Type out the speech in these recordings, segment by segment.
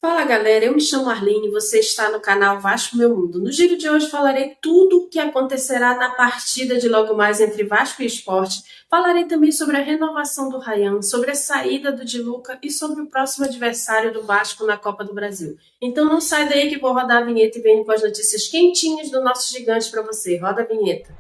Fala galera, eu me chamo Arline e você está no canal Vasco Meu Mundo. No giro de hoje falarei tudo o que acontecerá na partida de logo mais entre Vasco e Sport. Falarei também sobre a renovação do Ryan, sobre a saída do Di Luca e sobre o próximo adversário do Vasco na Copa do Brasil. Então não sai daí que vou rodar a vinheta e venho com as notícias quentinhas do nosso gigante para você. Roda a vinheta.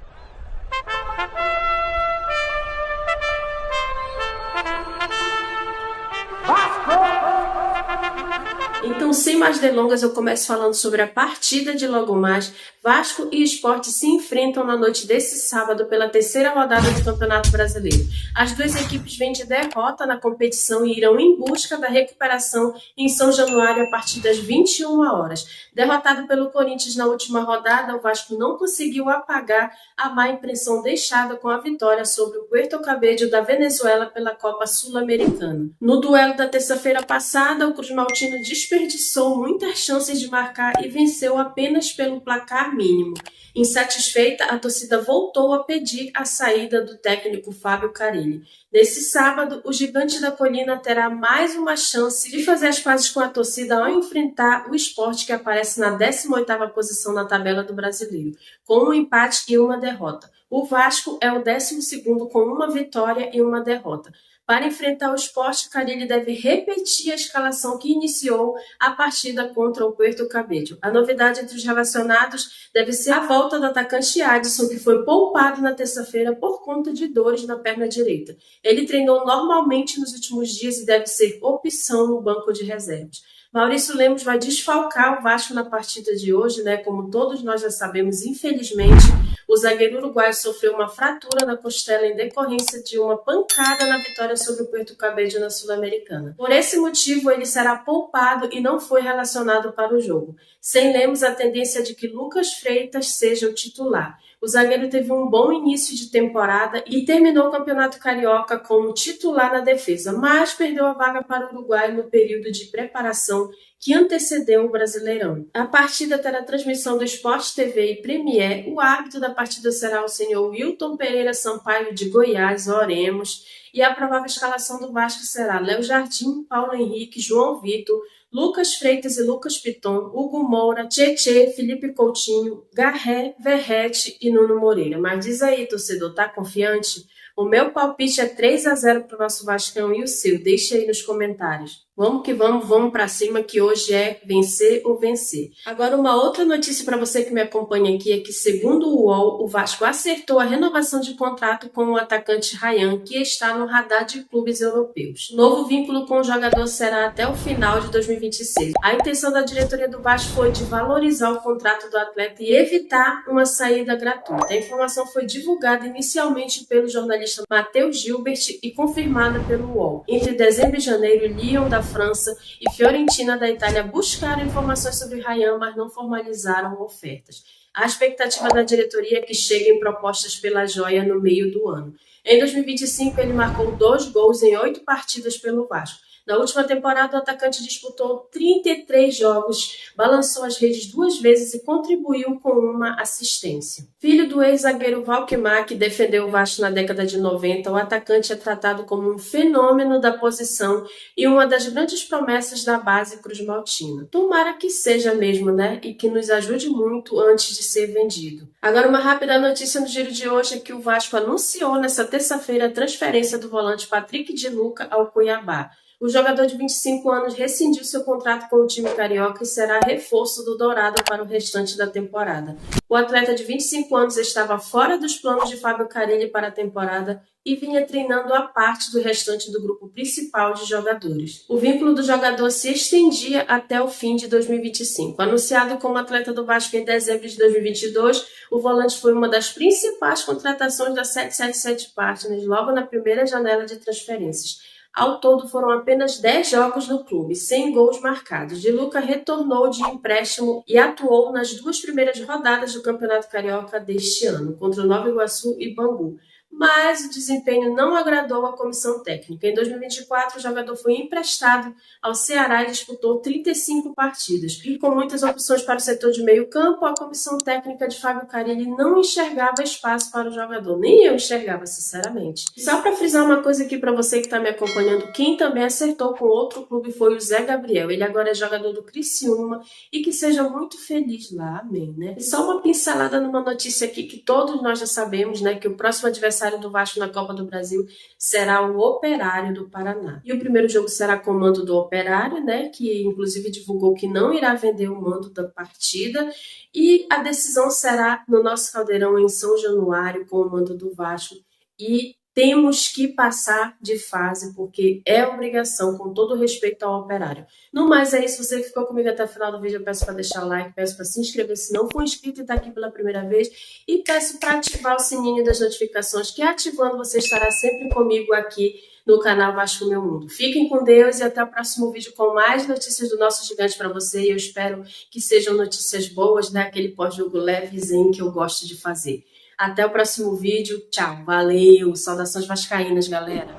Então, sem mais delongas, eu começo falando sobre a partida de logo mais. Vasco e Sport se enfrentam na noite desse sábado pela terceira rodada do Campeonato Brasileiro. As duas equipes vêm de derrota na competição e irão em busca da recuperação em São Januário a partir das 21 horas. Derrotado pelo Corinthians na última rodada, o Vasco não conseguiu apagar a má impressão deixada com a vitória sobre o Puerto Cabello da Venezuela pela Copa Sul-Americana. No duelo da terça-feira passada, o Cruz Maltino desperdiçou muitas chances de marcar e venceu apenas pelo placar mínimo. Insatisfeita, a torcida voltou a pedir a saída do técnico Fábio Carille. Nesse sábado, o Gigante da Colina terá mais uma chance de fazer as pazes com a torcida ao enfrentar o Sport, que aparece na 18ª posição na tabela do Brasileiro, com um empate e uma derrota. O Vasco é o 12º com uma vitória e uma derrota. Para enfrentar o Sport, Carille deve repetir a escalação que iniciou a partida contra o Puerto Cabello. A novidade entre os relacionados deve ser a volta do atacante Adson, que foi poupado na terça-feira por conta de dores na perna direita. Ele treinou normalmente nos últimos dias e deve ser opção no banco de reservas. Maurício Lemos vai desfalcar o Vasco na partida de hoje, como todos nós já sabemos, infelizmente. O zagueiro uruguaio sofreu uma fratura na costela em decorrência de uma pancada na vitória sobre o Puerto Cabello na Sul-Americana. Por esse motivo, ele será poupado e não foi relacionado para o jogo. Sem Lemos, a tendência é de que Lucas Freitas seja o titular. O zagueiro teve um bom início de temporada e terminou o Campeonato Carioca como titular na defesa, mas perdeu a vaga para o uruguaio no período de preparação que antecedeu o Brasileirão. A partida terá transmissão do Sport TV e Premier. O árbitro da partida será o senhor Wilton Pereira Sampaio de Goiás, oremos. E a provável escalação do Vasco será Léo Jardim, Paulo Henrique, João Vitor, Lucas Freitas e Lucas Piton, Hugo Moura, Tietê, Felipe Coutinho, Garré, Verrete e Nuno Moreira. Mas diz aí, torcedor, tá confiante? O meu palpite é 3-0 para o nosso Vascão e o seu. Deixa aí nos comentários. Vamos que vamos para cima, que hoje é vencer ou vencer. Agora, uma outra notícia para você que me acompanha aqui é que, segundo o UOL, o Vasco acertou a renovação de contrato com o atacante Ryan, que está no radar de clubes europeus. Novo vínculo com o jogador será até o final de 2026. A intenção da diretoria do Vasco foi de valorizar o contrato do atleta e evitar uma saída gratuita. A informação foi divulgada inicialmente pelo jornalista Matheus Gilbert e confirmada pelo UOL. Entre dezembro e janeiro, Lyon da França e Fiorentina da Itália buscaram informações sobre Ryan, mas não formalizaram ofertas. A expectativa da diretoria é que cheguem propostas pela joia no meio do ano. Em 2025, ele marcou 2 gols em 8 partidas pelo Vasco. Na última temporada, o atacante disputou 33 jogos, balançou as redes 2 vezes e contribuiu com uma assistência. Filho do ex-zagueiro Valquemar, que defendeu o Vasco na década de 90, o atacante é tratado como um fenômeno da posição e uma das grandes promessas da base cruzmaltina. Tomara que seja mesmo, E que nos ajude muito antes de ser vendido. Agora, uma rápida notícia no giro de hoje é que o Vasco anunciou nesta terça-feira a transferência do volante Patrick Di Luca ao Cuiabá. O jogador de 25 anos rescindiu seu contrato com o time carioca e será reforço do Dourado para o restante da temporada. O atleta de 25 anos estava fora dos planos de Fábio Carille para a temporada e vinha treinando à parte do restante do grupo principal de jogadores. O vínculo do jogador se estendia até o fim de 2025. Anunciado como atleta do Vasco em dezembro de 2022, o volante foi uma das principais contratações da 777 Partners logo na primeira janela de transferências. Ao todo, foram apenas 10 jogos no clube, sem gols marcados. Di Luca retornou de empréstimo e atuou nas 2 primeiras rodadas do Campeonato Carioca deste ano, contra o Nova Iguaçu e Bangu. mas o desempenho não agradou a comissão técnica. Em 2024, o jogador foi emprestado ao Ceará e disputou 35 partidas. E com muitas opções para o setor de meio campo, a comissão técnica de Fábio Carille não enxergava espaço para o jogador. Nem eu enxergava, sinceramente. Só para frisar uma coisa aqui para você que está me acompanhando, quem também acertou com outro clube foi o Zé Gabriel. Ele agora é jogador do Criciúma e que seja muito feliz lá, amém, né? E só uma pincelada numa notícia aqui que todos nós já sabemos, né? Que o próximo adversário do Vasco na Copa do Brasil será o Operário do Paraná. E o primeiro jogo será com o mando do Operário, né? Que inclusive divulgou que não irá vender o mando da partida. E a decisão será no nosso Caldeirão em São Januário com o mando do Vasco. E temos que passar de fase, porque é obrigação, com todo respeito ao Operário. No mais é isso, você que ficou comigo até o final do vídeo, eu peço para deixar o like, peço para se inscrever se não for inscrito e está aqui pela primeira vez, e peço para ativar o sininho das notificações, que ativando você estará sempre comigo aqui no canal Vasco Meu Mundo. Fiquem com Deus e até o próximo vídeo com mais notícias do nosso gigante para você, e eu espero que sejam notícias boas, né? Aquele pós-jogo levezinho que eu gosto de fazer. Até o próximo vídeo. Tchau. Valeu. Saudações vascaínas, galera.